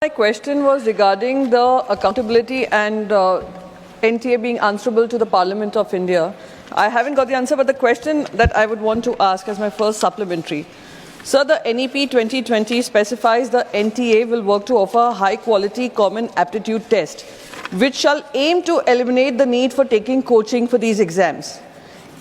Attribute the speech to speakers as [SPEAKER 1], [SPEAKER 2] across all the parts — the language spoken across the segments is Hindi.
[SPEAKER 1] My question was regarding the accountability and NTA being answerable to the Parliament of India. I haven't got the answer, but the question that I would want to ask as my first supplementary. Sir, the NEP 2020 specifies the NTA will work to offer a high-quality common aptitude test, which shall aim to eliminate the need for taking coaching for these exams.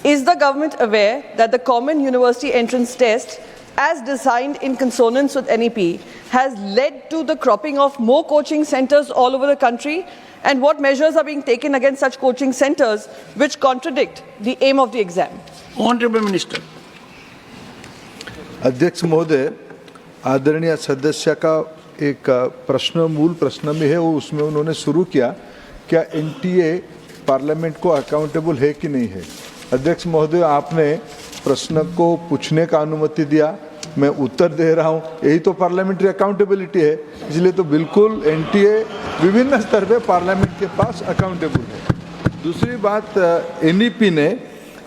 [SPEAKER 1] Is the government aware that the Common University Entrance Test, as designed in consonance with NEP, has led to the cropping of more coaching centres all over the country? And what measures are being taken against such coaching centres which contradict the aim of the exam?
[SPEAKER 2] Honorable Minister.
[SPEAKER 3] अध्यक्ष महोदय, आदरणीय सदस्य का एक प्रश्न मूल प्रश्न में है, वो उसमें उन्होंने शुरू किया क्या एनटीए पार्लियामेंट को अकाउंटेबल है कि नहीं है। अध्यक्ष महोदय, आपने प्रश्न को पूछने का अनुमति दिया, मैं उत्तर दे रहा हूँ, यही तो पार्लियामेंट्री अकाउंटेबिलिटी है। इसलिए तो बिल्कुल एनटीए विभिन्न स्तर पे पार्लियामेंट के पास अकाउंटेबल है। दूसरी बात, एनईपी ने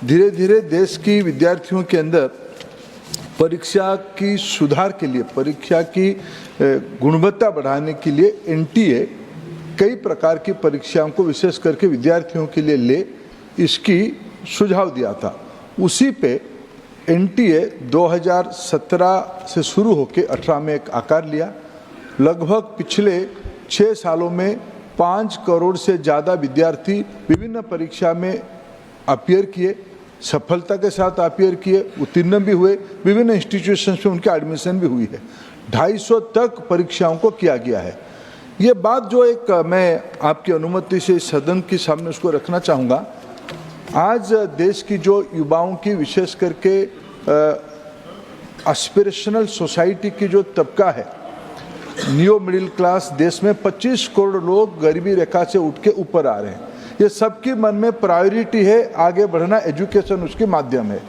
[SPEAKER 3] धीरे धीरे देश की विद्यार्थियों के अंदर परीक्षा की सुधार के लिए, परीक्षा की गुणवत्ता बढ़ाने के लिए एनटीए कई प्रकार की परीक्षाओं को विशेष करके विद्यार्थियों के लिए ले, इसकी सुझाव दिया था। उसी पे एनटीए 2017 से शुरू होकर 18 में एक आकार लिया। लगभग पिछले 6 सालों में 5 करोड़ से ज़्यादा विद्यार्थी विभिन्न परीक्षा में अपीयर किए, सफलता के साथ अपीयर किए, उत्तीर्ण भी हुए, विभिन्न इंस्टीट्यूशंस में उनकी एडमिशन भी हुई है। 250 तक परीक्षाओं को किया गया है। ये बात जो एक मैं आपकी अनुमति से सदन के सामने उसको रखना चाहूँगा। आज देश की जो युवाओं की विशेष करके एस्पिरेशनल सोसाइटी की जो तबका है, न्यू मिडिल क्लास, देश में 25 करोड़ लोग गरीबी रेखा से उठ के ऊपर आ रहे हैं। ये सबके मन में प्रायोरिटी है, आगे बढ़ना, एजुकेशन उसके माध्यम है।